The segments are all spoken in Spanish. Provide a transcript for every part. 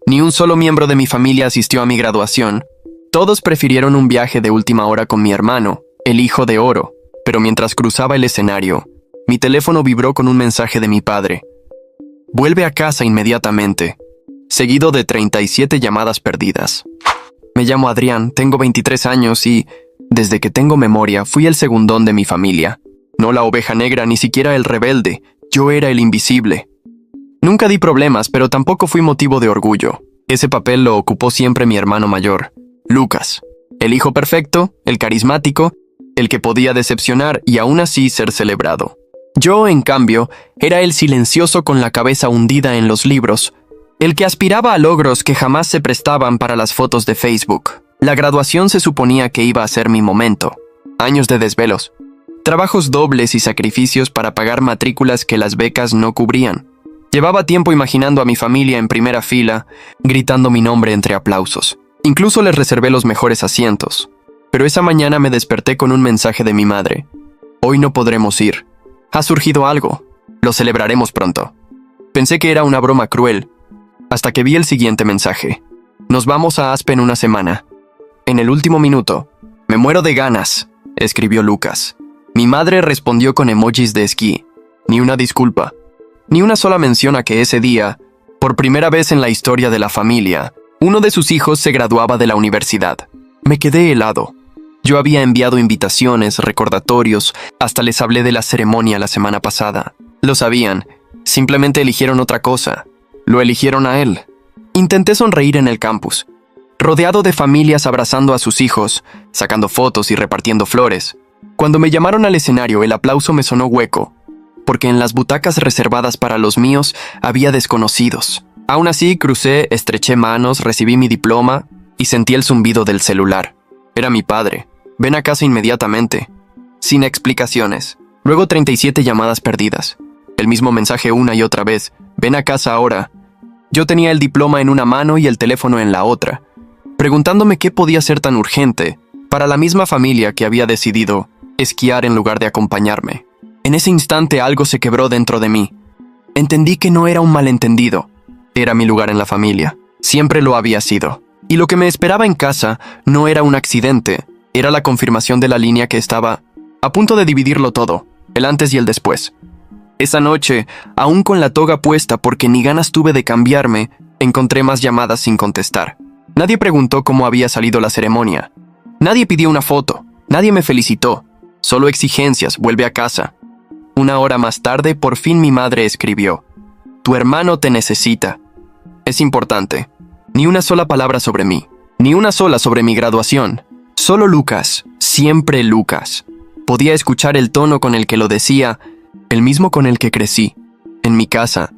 Ni un solo miembro de mi familia asistió a mi graduación. Todos prefirieron un viaje de última hora con mi hermano, el hijo de oro. Pero mientras cruzaba el escenario, mi teléfono vibró con un mensaje de mi padre. Vuelve a casa inmediatamente, seguido de 37 llamadas perdidas. Me llamo Adrián, tengo 23 años y, desde que tengo memoria, fui el segundón de mi familia. No la oveja negra, ni siquiera el rebelde. Yo era el invisible. Nunca di problemas, pero tampoco fui motivo de orgullo. Ese papel lo ocupó siempre mi hermano mayor, Lucas. El hijo perfecto, el carismático, el que podía decepcionar y aún así ser celebrado. Yo, en cambio, era el silencioso con la cabeza hundida en los libros, el que aspiraba a logros que jamás se prestaban para las fotos de Facebook. La graduación se suponía que iba a ser mi momento. Años de desvelos, trabajos dobles y sacrificios para pagar matrículas que las becas no cubrían. Llevaba tiempo imaginando a mi familia en primera fila, gritando mi nombre entre aplausos. Incluso les reservé los mejores asientos. Pero esa mañana me desperté con un mensaje de mi madre. Hoy no podremos ir. Ha surgido algo. Lo celebraremos pronto. Pensé que era una broma cruel, hasta que vi el siguiente mensaje. Nos vamos a Aspen una semana. En el último minuto. Me muero de ganas, escribió Lucas. Mi madre respondió con emojis de esquí. Ni una disculpa. Ni una sola mención a que ese día, por primera vez en la historia de la familia, uno de sus hijos se graduaba de la universidad. Me quedé helado. Yo había enviado invitaciones, recordatorios, hasta les hablé de la ceremonia la semana pasada. Lo sabían, simplemente eligieron otra cosa. Lo eligieron a él. Intenté sonreír en el campus, rodeado de familias abrazando a sus hijos, sacando fotos y repartiendo flores. Cuando me llamaron al escenario, el aplauso me sonó hueco, porque en las butacas reservadas para los míos había desconocidos. Aún así, crucé, estreché manos, recibí mi diploma y sentí el zumbido del celular. Era mi padre. Ven a casa inmediatamente. Sin explicaciones. Luego 37 llamadas perdidas. El mismo mensaje una y otra vez. Ven a casa ahora. Yo tenía el diploma en una mano y el teléfono en la otra, preguntándome qué podía ser tan urgente para la misma familia que había decidido esquiar en lugar de acompañarme. En ese instante algo se quebró dentro de mí. Entendí que no era un malentendido. Era mi lugar en la familia. Siempre lo había sido. Y lo que me esperaba en casa no era un accidente. Era la confirmación de la línea que estaba a punto de dividirlo todo, el antes y el después. Esa noche, aún con la toga puesta porque ni ganas tuve de cambiarme, encontré más llamadas sin contestar. Nadie preguntó cómo había salido la ceremonia. Nadie pidió una foto. Nadie me felicitó. Solo exigencias, vuelve a casa. Una hora más tarde, por fin mi madre escribió. Tu hermano te necesita. Es importante. Ni una sola palabra sobre mí. Ni una sola sobre mi graduación. Solo Lucas. Siempre Lucas. Podía escuchar el tono con el que lo decía, el mismo con el que crecí. En mi casa.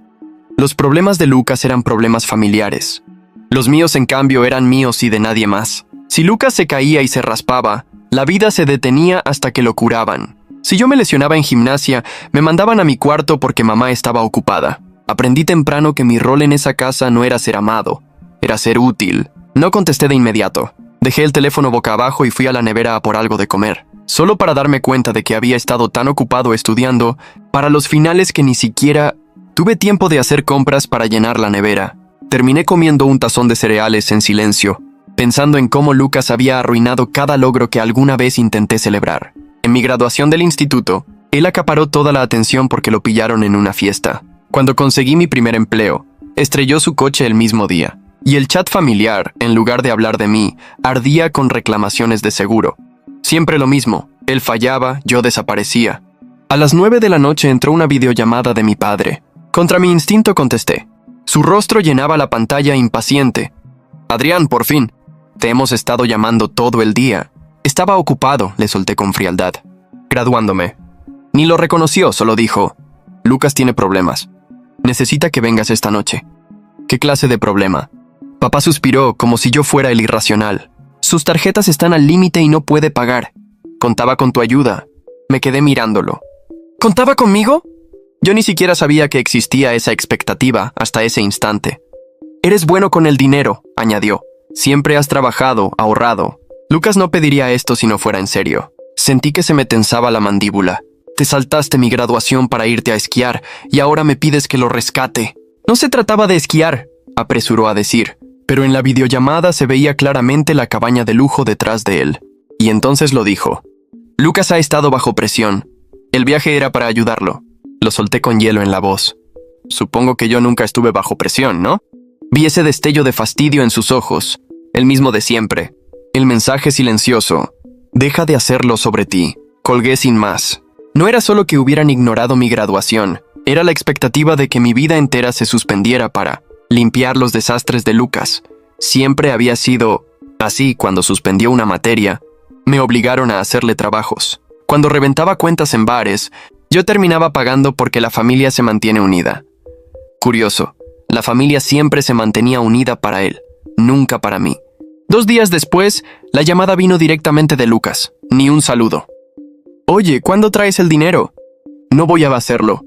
Los problemas de Lucas eran problemas familiares. Los míos, en cambio, eran míos y de nadie más. Si Lucas se caía y se raspaba, la vida se detenía hasta que lo curaban. Si yo me lesionaba en gimnasia, me mandaban a mi cuarto porque mamá estaba ocupada. Aprendí temprano que mi rol en esa casa no era ser amado, era ser útil. No contesté de inmediato. Dejé el teléfono boca abajo y fui a la nevera a por algo de comer, solo para darme cuenta de que había estado tan ocupado estudiando para los finales que ni siquiera tuve tiempo de hacer compras para llenar la nevera. Terminé comiendo un tazón de cereales en silencio, pensando en cómo Lucas había arruinado cada logro que alguna vez intenté celebrar. En mi graduación del instituto, él acaparó toda la atención porque lo pillaron en una fiesta. Cuando conseguí mi primer empleo, estrelló su coche el mismo día. Y el chat familiar, en lugar de hablar de mí, ardía con reclamaciones de seguro. Siempre lo mismo, él fallaba, yo desaparecía. A las 9 de la noche entró una videollamada de mi padre. Contra mi instinto contesté. Su rostro llenaba la pantalla impaciente. Adrián, por fin. Te hemos estado llamando todo el día. Estaba ocupado, le solté con frialdad. Graduándome. Ni lo reconoció, solo dijo. Lucas tiene problemas. Necesita que vengas esta noche. ¿Qué clase de problema? Papá suspiró como si yo fuera el irracional. Sus tarjetas están al límite y no puede pagar. Contaba con tu ayuda. Me quedé mirándolo. ¿Contaba conmigo? Yo ni siquiera sabía que existía esa expectativa hasta ese instante. Eres bueno con el dinero, añadió. Siempre has trabajado, ahorrado. Lucas no pediría esto si no fuera en serio. Sentí que se me tensaba la mandíbula. Te saltaste mi graduación para irte a esquiar y ahora me pides que lo rescate. No se trataba de esquiar. apresuró a decir, pero en la videollamada se veía claramente la cabaña de lujo detrás de él. Y entonces lo dijo. Lucas ha estado bajo presión. El viaje era para ayudarlo. Lo solté con hielo en la voz. Supongo que yo nunca estuve bajo presión, ¿no? Vi ese destello de fastidio en sus ojos, el mismo de siempre. El mensaje silencioso. Deja de hacerlo sobre ti. Colgué sin más. No era solo que hubieran ignorado mi graduación, era la expectativa de que mi vida entera se suspendiera para limpiar los desastres de Lucas. Siempre había sido así cuando suspendió una materia. Me obligaron a hacerle trabajos. Cuando reventaba cuentas en bares, yo terminaba pagando porque la familia se mantiene unida. Curioso, la familia siempre se mantenía unida para él, nunca para mí. 2 días después, la llamada vino directamente de Lucas, ni un saludo. Oye, ¿cuándo traes el dinero? No voy a hacerlo.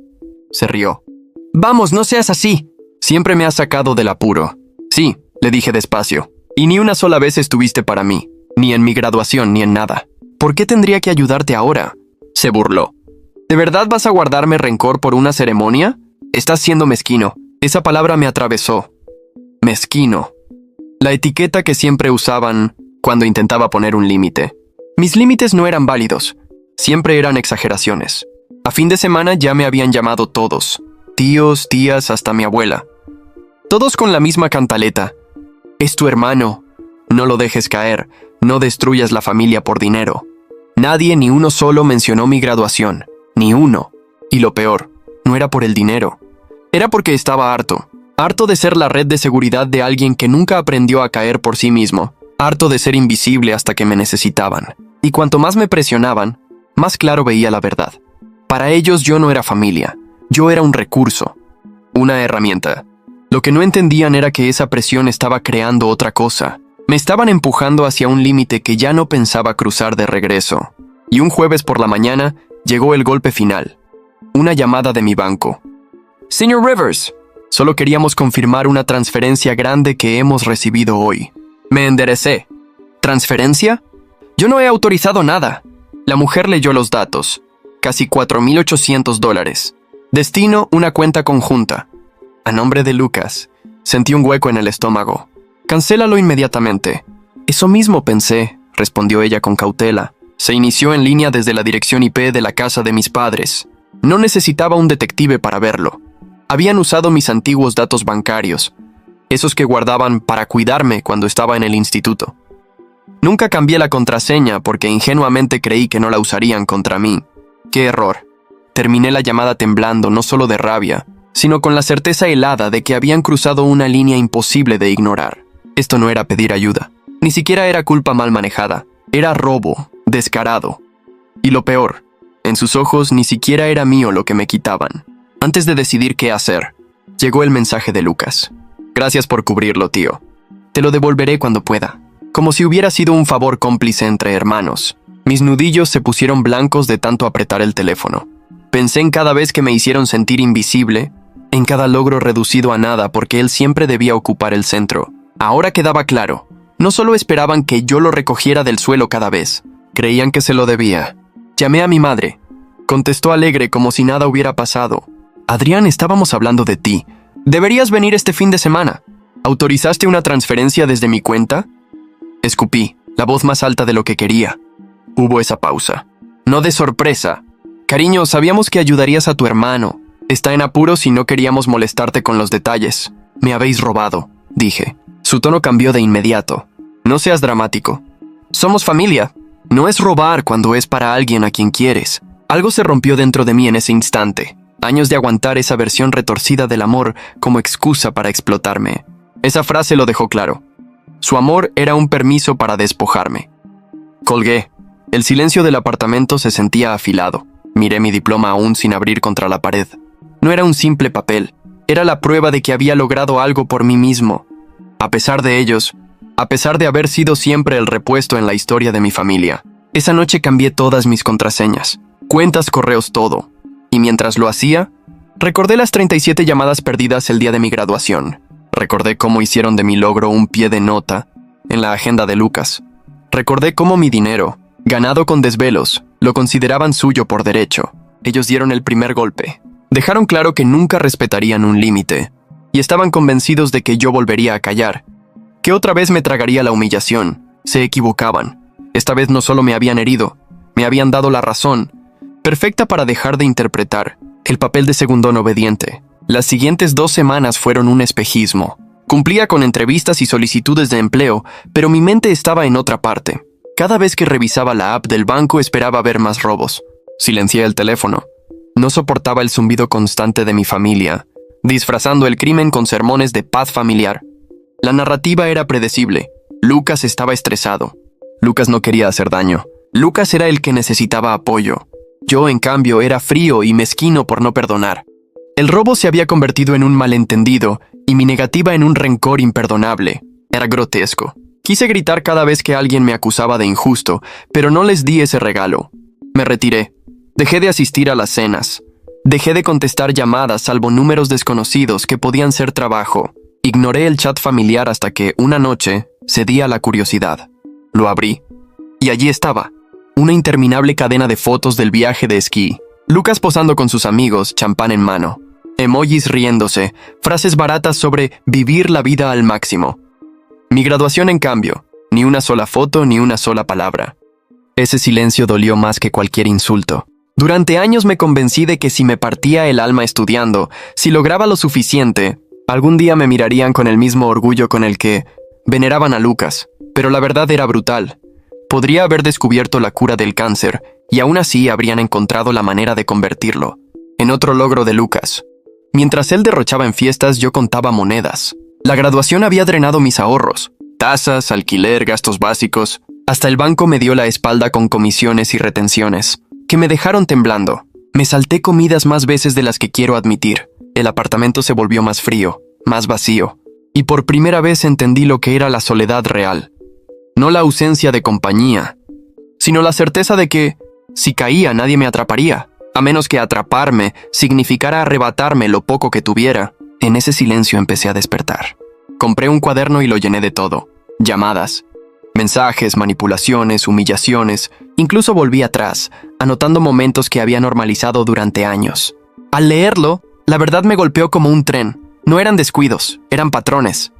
Se rió. Vamos, no seas así. Siempre me has sacado del apuro. Sí, le dije despacio. Y ni una sola vez estuviste para mí, ni en mi graduación, ni en nada. ¿Por qué tendría que ayudarte ahora? Se burló. ¿De verdad vas a guardarme rencor por una ceremonia? Estás siendo mezquino. Esa palabra me atravesó. Mezquino. La etiqueta que siempre usaban cuando intentaba poner un límite. Mis límites no eran válidos. Siempre eran exageraciones. A fin de semana ya me habían llamado todos. Tíos, tías, hasta mi abuela. Todos con la misma cantaleta. Es tu hermano. No lo dejes caer. No destruyas la familia por dinero. Nadie, ni uno solo, mencionó mi graduación. Ni uno. Y lo peor, no era por el dinero. Era porque estaba harto. Harto de ser la red de seguridad de alguien que nunca aprendió a caer por sí mismo. Harto de ser invisible hasta que me necesitaban. Y cuanto más me presionaban, más claro veía la verdad. Para ellos yo no era familia. Yo era un recurso. Una herramienta. Lo que no entendían era que esa presión estaba creando otra cosa. Me estaban empujando hacia un límite que ya no pensaba cruzar de regreso. Y un jueves por la mañana llegó el golpe final. Una llamada de mi banco. Señor Rivers, solo queríamos confirmar una transferencia grande que hemos recibido hoy. Me enderecé. ¿Transferencia? Yo no he autorizado nada. La mujer leyó los datos. Casi $4,800. Destino, una cuenta conjunta. A nombre de Lucas. Sentí un hueco en el estómago. Cancélalo inmediatamente. Eso mismo pensé, respondió ella con cautela. Se inició en línea desde la dirección IP de la casa de mis padres. No necesitaba un detective para verlo. Habían usado mis antiguos datos bancarios, esos que guardaban para cuidarme cuando estaba en el instituto. Nunca cambié la contraseña porque ingenuamente creí que no la usarían contra mí. ¡Qué error! Terminé la llamada temblando no solo de rabia, sino con la certeza helada de que habían cruzado una línea imposible de ignorar. Esto no era pedir ayuda. Ni siquiera era culpa mal manejada. Era robo, descarado. Y lo peor, en sus ojos ni siquiera era mío lo que me quitaban. Antes de decidir qué hacer, llegó el mensaje de Lucas. Gracias por cubrirlo, tío. Te lo devolveré cuando pueda. Como si hubiera sido un favor cómplice entre hermanos. Mis nudillos se pusieron blancos de tanto apretar el teléfono. Pensé en cada vez que me hicieron sentir invisible, en cada logro reducido a nada porque él siempre debía ocupar el centro. Ahora quedaba claro. No solo esperaban que yo lo recogiera del suelo cada vez. Creían que se lo debía. Llamé a mi madre. Contestó alegre como si nada hubiera pasado. Adrián, estábamos hablando de ti. Deberías venir este fin de semana. ¿Autorizaste una transferencia desde mi cuenta? Escupí, la voz más alta de lo que quería. Hubo esa pausa. No de sorpresa. Cariño, sabíamos que ayudarías a tu hermano. Está en apuros y no queríamos molestarte con los detalles. Me habéis robado, dije. Su tono cambió de inmediato. No seas dramático. Somos familia. No es robar cuando es para alguien a quien quieres. Algo se rompió dentro de mí en ese instante. Años de aguantar esa versión retorcida del amor como excusa para explotarme. Esa frase lo dejó claro. Su amor era un permiso para despojarme. Colgué. El silencio del apartamento se sentía afilado. Miré mi diploma aún sin abrir contra la pared. No era un simple papel. Era la prueba de que había logrado algo por mí mismo. A pesar de ellos, a pesar de haber sido siempre el repuesto en la historia de mi familia. Esa noche cambié todas mis contraseñas, cuentas, correos, todo. Y mientras lo hacía, recordé las 37 llamadas perdidas el día de mi graduación. Recordé cómo hicieron de mi logro un pie de nota en la agenda de Lucas. Recordé cómo mi dinero, ganado con desvelos, lo consideraban suyo por derecho. Ellos dieron el primer golpe. Dejaron claro que nunca respetarían un límite. y estaban convencidos de que yo volvería a callar, que otra vez me tragaría la humillación. Se equivocaban. Esta vez no solo me habían herido, me habían dado la razón, perfecta para dejar de interpretar el papel de segundón obediente. Las siguientes 2 semanas fueron un espejismo. Cumplía con entrevistas y solicitudes de empleo, pero mi mente estaba en otra parte. Cada vez que revisaba la app del banco esperaba ver más robos. Silencié el teléfono. No soportaba el zumbido constante de mi familia, disfrazando el crimen con sermones de paz familiar. La narrativa era predecible. Lucas estaba estresado. Lucas no quería hacer daño. Lucas era el que necesitaba apoyo. Yo, en cambio, era frío y mezquino por no perdonar. El robo se había convertido en un malentendido y mi negativa en un rencor imperdonable. Era grotesco. Quise gritar cada vez que alguien me acusaba de injusto, pero no les di ese regalo. Me retiré. Dejé de asistir a las cenas. Dejé de contestar llamadas salvo números desconocidos que podían ser trabajo. Ignoré el chat familiar hasta que, una noche, cedí a la curiosidad. Lo abrí. Y allí estaba. Una interminable cadena de fotos del viaje de esquí. Lucas posando con sus amigos, champán en mano. Emojis riéndose, frases baratas sobre vivir la vida al máximo. Mi graduación, en cambio, ni una sola foto ni una sola palabra. Ese silencio dolió más que cualquier insulto. Durante años me convencí de que si me partía el alma estudiando, si lograba lo suficiente, algún día me mirarían con el mismo orgullo con el que veneraban a Lucas. Pero la verdad era brutal. Podría haber descubierto la cura del cáncer, y aún así habrían encontrado la manera de convertirlo en otro logro de Lucas. Mientras él derrochaba en fiestas, yo contaba monedas. La graduación había drenado mis ahorros. Tasas, alquiler, gastos básicos. Hasta el banco me dio la espalda con comisiones y retenciones, que me dejaron temblando. Me salté comidas más veces de las que quiero admitir. El apartamento se volvió más frío, más vacío. Y por primera vez entendí lo que era la soledad real. No la ausencia de compañía, sino la certeza de que, si caía, nadie me atraparía. A menos que atraparme significara arrebatarme lo poco que tuviera. En ese silencio empecé a despertar. Compré un cuaderno y lo llené de todo. Llamadas, mensajes, manipulaciones, humillaciones. Incluso volví atrás, anotando momentos que había normalizado durante años. Al leerlo, la verdad me golpeó como un tren. No eran descuidos, eran patrones.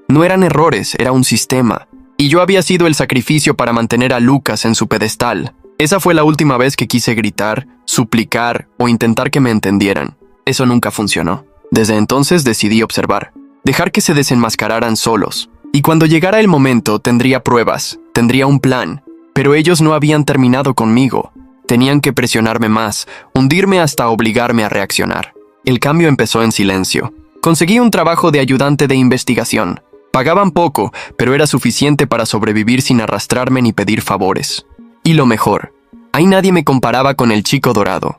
No eran errores, era un sistema. Y yo había sido el sacrificio para mantener a Lucas en su pedestal. Esa fue la última vez que quise gritar, suplicar o intentar que me entendieran. Eso nunca funcionó. Desde entonces decidí observar, dejar que se desenmascararan solos. Y cuando llegara el momento tendría pruebas, tendría un plan. Pero ellos no habían terminado conmigo. Tenían que presionarme más, hundirme hasta obligarme a reaccionar. El cambio empezó en silencio. Conseguí un trabajo de ayudante de investigación. Pagaban poco, pero era suficiente para sobrevivir sin arrastrarme ni pedir favores. Y lo mejor, ahí nadie me comparaba con el chico dorado.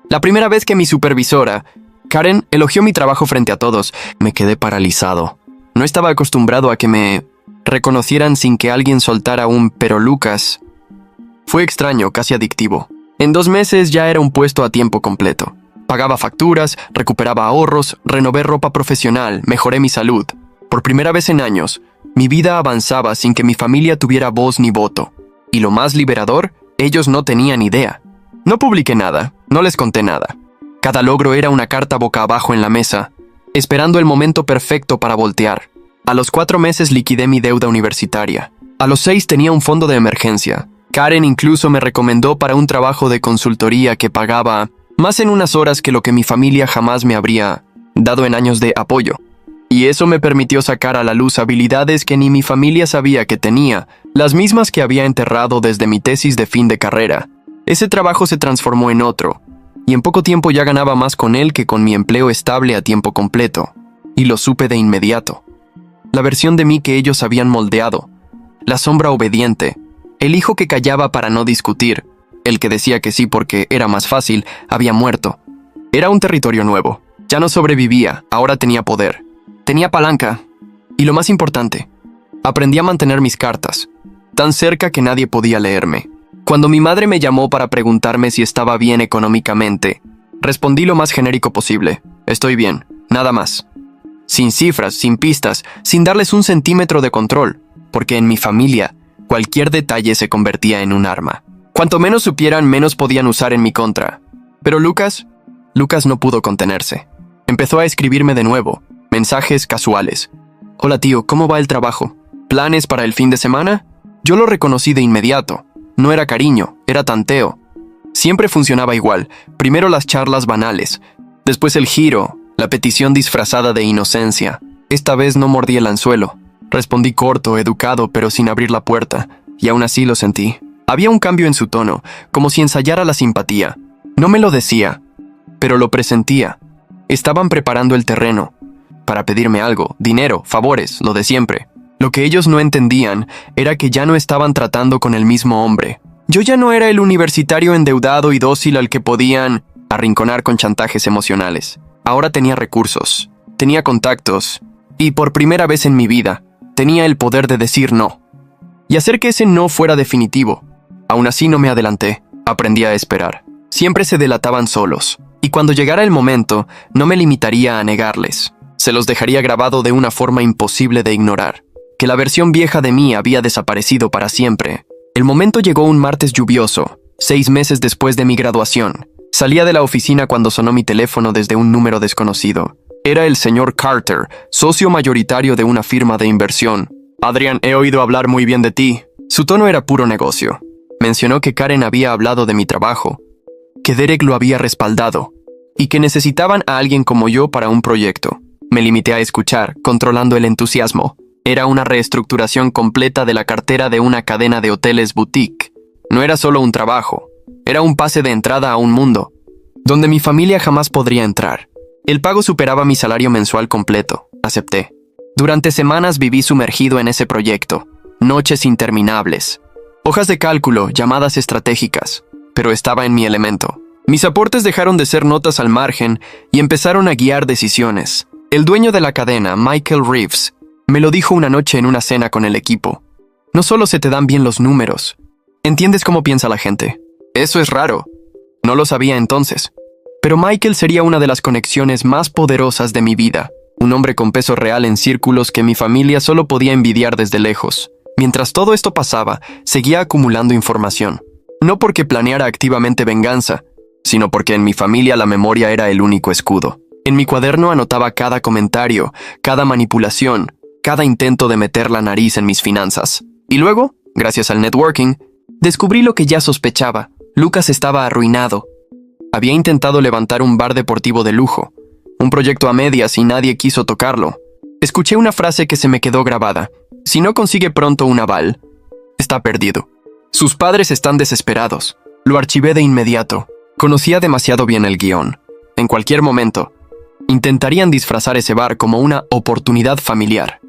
La primera vez que mi supervisora, Karen, elogió mi trabajo frente a todos, me quedé paralizado. No estaba acostumbrado a que me reconocieran sin que alguien soltara un «pero Lucas». Fue extraño, casi adictivo. En 2 meses ya era un puesto a tiempo completo. Pagaba facturas, recuperaba ahorros, renové ropa profesional, mejoré mi salud. Por primera vez en años, mi vida avanzaba sin que mi familia tuviera voz ni voto. Y lo más liberador, ellos no tenían idea. No publiqué nada, no les conté nada. Cada logro era una carta boca abajo en la mesa, esperando el momento perfecto para voltear. A los 4 meses liquidé mi deuda universitaria. A los 6 tenía un fondo de emergencia. Karen incluso me recomendó para un trabajo de consultoría que pagaba más en unas horas que lo que mi familia jamás me habría dado en años de apoyo. Y eso me permitió sacar a la luz habilidades que ni mi familia sabía que tenía, las mismas que había enterrado desde mi tesis de fin de carrera. Ese trabajo se transformó en otro, y en poco tiempo ya ganaba más con él que con mi empleo estable a tiempo completo, y lo supe de inmediato. La versión de mí que ellos habían moldeado, la sombra obediente, el hijo que callaba para no discutir, el que decía que sí porque era más fácil, había muerto. Era un territorio nuevo, ya no sobrevivía, ahora tenía poder. Tenía palanca, y lo más importante, aprendí a mantener mis cartas, tan cerca que nadie podía leerme. Cuando mi madre me llamó para preguntarme si estaba bien económicamente, respondí lo más genérico posible: estoy bien, nada más. Sin cifras, sin pistas, sin darles un centímetro de control, porque en mi familia, cualquier detalle se convertía en un arma. Cuanto menos supieran, menos podían usar en mi contra. Pero Lucas no pudo contenerse. Empezó a escribirme de nuevo. Mensajes casuales. Hola tío, ¿cómo va el trabajo? ¿Planes para el fin de semana? Yo lo reconocí de inmediato. No era cariño, era tanteo. Siempre funcionaba igual. Primero las charlas banales, después el giro, la petición disfrazada de inocencia. Esta vez no mordí el anzuelo. Respondí corto, educado, pero sin abrir la puerta, y aún así lo sentí. Había un cambio en su tono, como si ensayara la simpatía. No me lo decía, pero lo presentía. Estaban preparando el terreno para pedirme algo, dinero, favores, lo de siempre. Lo que ellos no entendían era que ya no estaban tratando con el mismo hombre. Yo ya no era el universitario endeudado y dócil al que podían arrinconar con chantajes emocionales. Ahora tenía recursos, tenía contactos, y por primera vez en mi vida, tenía el poder de decir no. Y hacer que ese no fuera definitivo. Aún así no me adelanté, aprendí a esperar. Siempre se delataban solos, y cuando llegara el momento, no me limitaría a negarles. Se los dejaría grabado de una forma imposible de ignorar. Que la versión vieja de mí había desaparecido para siempre. El momento llegó un martes lluvioso, 6 meses después de mi graduación. Salía de la oficina cuando sonó mi teléfono desde un número desconocido. Era el señor Carter, socio mayoritario de una firma de inversión. Adrian, he oído hablar muy bien de ti. Su tono era puro negocio. Mencionó que Karen había hablado de mi trabajo, que Derek lo había respaldado, y que necesitaban a alguien como yo para un proyecto. Me limité a escuchar, controlando el entusiasmo. Era una reestructuración completa de la cartera de una cadena de hoteles boutique. No era solo un trabajo, era un pase de entrada a un mundo, donde mi familia jamás podría entrar. El pago superaba mi salario mensual completo. Acepté. Durante semanas viví sumergido en ese proyecto. Noches interminables. Hojas de cálculo, llamadas estratégicas. Pero estaba en mi elemento. Mis aportes dejaron de ser notas al margen y empezaron a guiar decisiones. El dueño de la cadena, Michael Reeves, me lo dijo una noche en una cena con el equipo. No solo se te dan bien los números. ¿Entiendes cómo piensa la gente? Eso es raro. No lo sabía entonces. Pero Michael sería una de las conexiones más poderosas de mi vida. Un hombre con peso real en círculos que mi familia solo podía envidiar desde lejos. Mientras todo esto pasaba, seguía acumulando información. No porque planeara activamente venganza, sino porque en mi familia la memoria era el único escudo. En mi cuaderno anotaba cada comentario, cada manipulación, cada intento de meter la nariz en mis finanzas. Y luego, gracias al networking, descubrí lo que ya sospechaba. Lucas estaba arruinado. Había intentado levantar un bar deportivo de lujo, un proyecto a medias y nadie quiso tocarlo. Escuché una frase que se me quedó grabada. Si no consigue pronto un aval, está perdido. Sus padres están desesperados. Lo archivé de inmediato. Conocía demasiado bien el guión. En cualquier momento, intentarían disfrazar ese bar como una oportunidad familiar.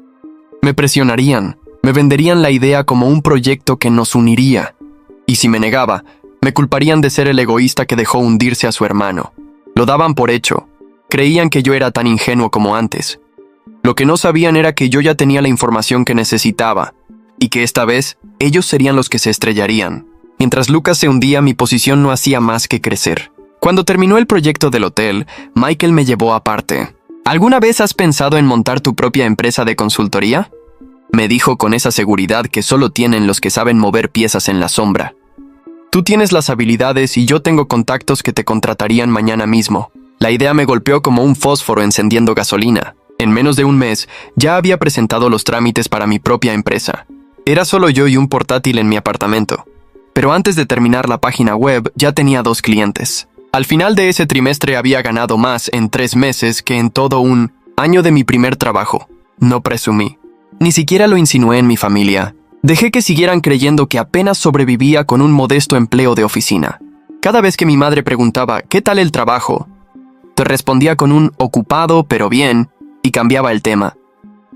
Me presionarían, me venderían la idea como un proyecto que nos uniría. Y si me negaba, me culparían de ser el egoísta que dejó hundirse a su hermano. Lo daban por hecho. Creían que yo era tan ingenuo como antes. Lo que no sabían era que yo ya tenía la información que necesitaba, y que esta vez ellos serían los que se estrellarían. Mientras Lucas se hundía, mi posición no hacía más que crecer. Cuando terminó el proyecto del hotel, Michael me llevó aparte. ¿Alguna vez has pensado en montar tu propia empresa de consultoría? Me dijo con esa seguridad que solo tienen los que saben mover piezas en la sombra. Tú tienes las habilidades y yo tengo contactos que te contratarían mañana mismo. La idea me golpeó como un fósforo encendiendo gasolina. En menos de un mes, ya había presentado los trámites para mi propia empresa. Era solo yo y un portátil en mi apartamento. Pero antes de terminar la página web, ya tenía 2 clientes. Al final de ese trimestre había ganado más en 3 meses que en todo un año de mi primer trabajo. No presumí. Ni siquiera lo insinué en mi familia. Dejé que siguieran creyendo que apenas sobrevivía con un modesto empleo de oficina. Cada vez que mi madre preguntaba ¿qué tal el trabajo?, te respondía con un ocupado pero bien y cambiaba el tema.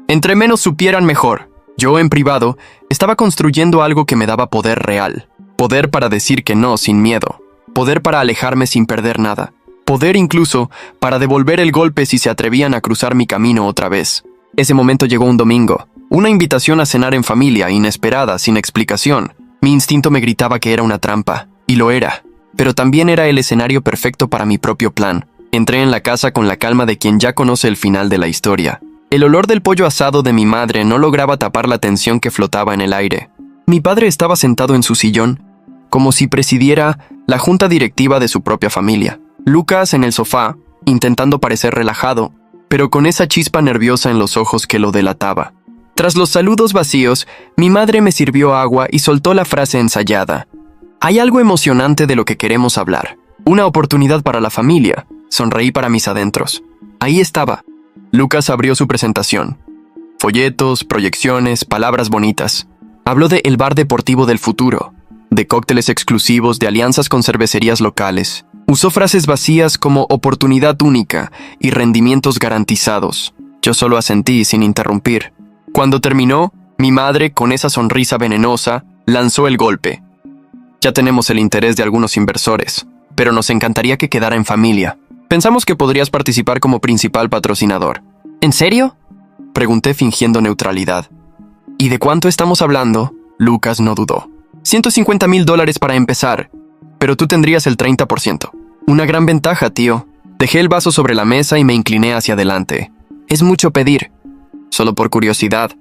Entre menos supieran mejor. Yo, en privado, estaba construyendo algo que me daba poder real. Poder para decir que no sin miedo. Poder para alejarme sin perder nada. Poder incluso para devolver el golpe si se atrevían a cruzar mi camino otra vez. Ese momento llegó un domingo. Una invitación a cenar en familia, inesperada, sin explicación. Mi instinto me gritaba que era una trampa. Y lo era. Pero también era el escenario perfecto para mi propio plan. Entré en la casa con la calma de quien ya conoce el final de la historia. El olor del pollo asado de mi madre no lograba tapar la tensión que flotaba en el aire. Mi padre estaba sentado en su sillón, como si presidiera la junta directiva de su propia familia. Lucas en el sofá, intentando parecer relajado, pero con esa chispa nerviosa en los ojos que lo delataba. Tras los saludos vacíos, mi madre me sirvió agua y soltó la frase ensayada. Hay algo emocionante de lo que queremos hablar. Una oportunidad para la familia. Sonreí para mis adentros. Ahí estaba. Lucas abrió su presentación. Folletos, proyecciones, palabras bonitas. Habló de el bar deportivo del futuro, de cócteles exclusivos, de alianzas con cervecerías locales. Usó frases vacías como oportunidad única y rendimientos garantizados. Yo solo asentí sin interrumpir. Cuando terminó, mi madre, con esa sonrisa venenosa, lanzó el golpe. Ya tenemos el interés de algunos inversores, pero nos encantaría que quedara en familia. Pensamos que podrías participar como principal patrocinador. ¿En serio?, pregunté fingiendo neutralidad. ¿Y de cuánto estamos hablando? Lucas no dudó. $150,000 para empezar, pero tú tendrías el 30%. Una gran ventaja, tío. Dejé el vaso sobre la mesa y me incliné hacia adelante. Es mucho pedir. Solo por curiosidad.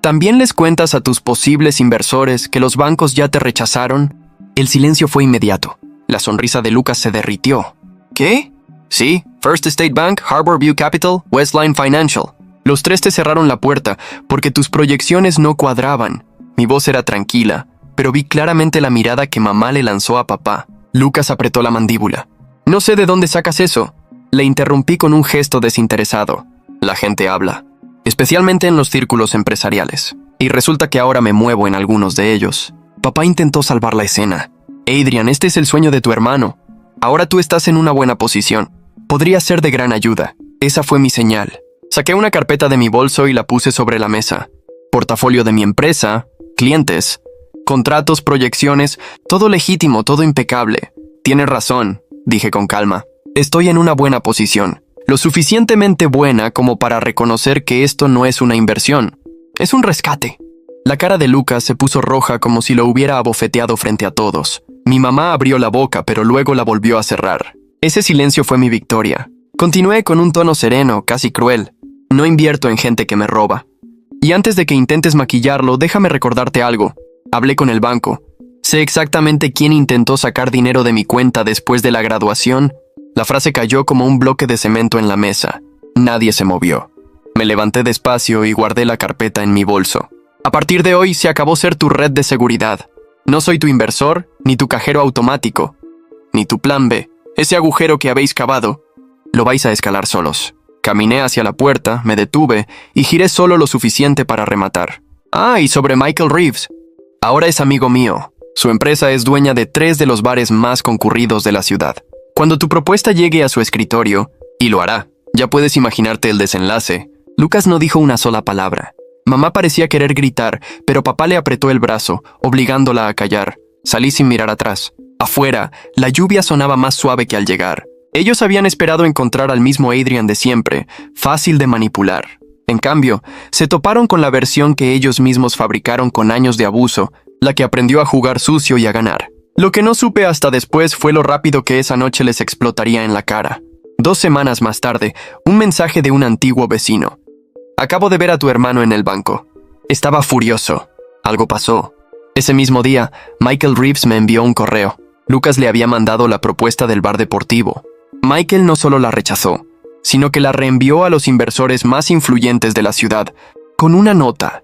¿También les cuentas a tus posibles inversores que los bancos ya te rechazaron? El silencio fue inmediato. La sonrisa de Lucas se derritió. ¿Qué? Sí, First State Bank, Harbor View Capital, Westline Financial. Los tres te cerraron la puerta porque tus proyecciones no cuadraban. Mi voz era tranquila, pero vi claramente la mirada que mamá le lanzó a papá. Lucas apretó la mandíbula. No sé de dónde sacas eso. Le interrumpí con un gesto desinteresado. La gente habla, especialmente en los círculos empresariales. Y resulta que ahora me muevo en algunos de ellos. Papá intentó salvar la escena. Adrian, este es el sueño de tu hermano. Ahora tú estás en una buena posición. Podría ser de gran ayuda. Esa fue mi señal. Saqué una carpeta de mi bolso y la puse sobre la mesa. Portafolio de mi empresa, clientes, contratos, proyecciones, todo legítimo, todo impecable. Tienes razón, dije con calma. Estoy en una buena posición. Lo suficientemente buena como para reconocer que esto no es una inversión. Es un rescate. La cara de Lucas se puso roja como si lo hubiera abofeteado frente a todos. Mi mamá abrió la boca, pero luego la volvió a cerrar. Ese silencio fue mi victoria. Continué con un tono sereno, casi cruel. No invierto en gente que me roba. Y antes de que intentes maquillarlo, déjame recordarte algo. Hablé con el banco. Sé exactamente quién intentó sacar dinero de mi cuenta después de la graduación. La frase cayó como un bloque de cemento en la mesa. Nadie se movió. Me levanté despacio y guardé la carpeta en mi bolso. A partir de hoy se acabó ser tu red de seguridad. No soy tu inversor, ni tu cajero automático, ni tu plan B. Ese agujero que habéis cavado, lo vais a escalar solos. Caminé hacia la puerta, me detuve y giré solo lo suficiente para rematar. Ah, y sobre Michael Reeves. Ahora es amigo mío. Su empresa es dueña de 3 de los bares más concurridos de la ciudad. Cuando tu propuesta llegue a su escritorio, y lo hará, ya puedes imaginarte el desenlace. Lucas no dijo una sola palabra. Mamá parecía querer gritar, pero papá le apretó el brazo, obligándola a callar. Salí sin mirar atrás. Afuera, la lluvia sonaba más suave que al llegar. Ellos habían esperado encontrar al mismo Adrian de siempre, fácil de manipular. En cambio, se toparon con la versión que ellos mismos fabricaron con años de abuso, la que aprendió a jugar sucio y a ganar. Lo que no supe hasta después fue lo rápido que esa noche les explotaría en la cara. 2 semanas más tarde, un mensaje de un antiguo vecino. Acabo de ver a tu hermano en el banco. Estaba furioso. Algo pasó. Ese mismo día, Michael Reeves me envió un correo. Lucas le había mandado la propuesta del bar deportivo. Michael no solo la rechazó, sino que la reenvió a los inversores más influyentes de la ciudad, con una nota.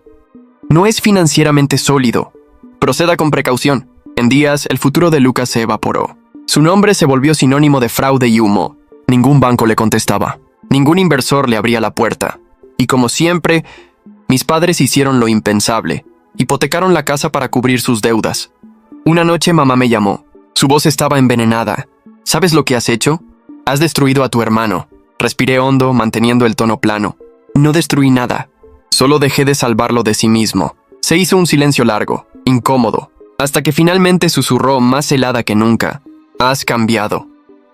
No es financieramente sólido. Proceda con precaución. En días, el futuro de Lucas se evaporó. Su nombre se volvió sinónimo de fraude y humo. Ningún banco le contestaba. Ningún inversor le abría la puerta. Y como siempre, mis padres hicieron lo impensable. Hipotecaron la casa para cubrir sus deudas. Una noche mamá me llamó. Su voz estaba envenenada. ¿Sabes lo que has hecho? Has destruido a tu hermano. Respiré hondo, manteniendo el tono plano. No destruí nada. Solo dejé de salvarlo de sí mismo. Se hizo un silencio largo, incómodo, hasta que finalmente susurró más helada que nunca. Has cambiado.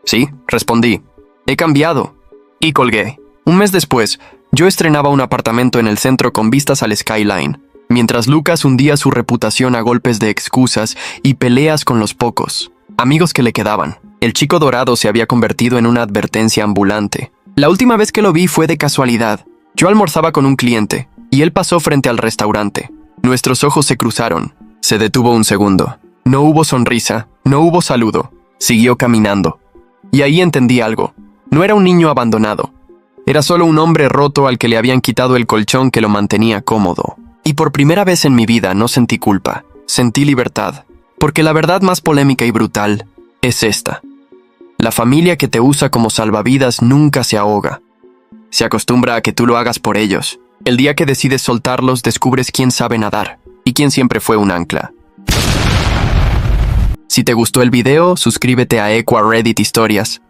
Sí, respondí. He cambiado. Y colgué. Un mes después, yo estrenaba un apartamento en el centro con vistas al skyline, mientras Lucas hundía su reputación a golpes de excusas y peleas con los pocos amigos que le quedaban. El chico dorado se había convertido en una advertencia ambulante. La última vez que lo vi fue de casualidad. Yo almorzaba con un cliente, y él pasó frente al restaurante. Nuestros ojos se cruzaron. Se detuvo un segundo. No hubo sonrisa, no hubo saludo. Siguió caminando. Y ahí entendí algo. No era un niño abandonado. Era solo un hombre roto al que le habían quitado el colchón que lo mantenía cómodo. Y por primera vez en mi vida no sentí culpa, sentí libertad. Porque la verdad más polémica y brutal es esta. La familia que te usa como salvavidas nunca se ahoga. Se acostumbra a que tú lo hagas por ellos. El día que decides soltarlos, descubres quién sabe nadar y quién siempre fue un ancla. Si te gustó el video, suscríbete a Equa Reddit Historias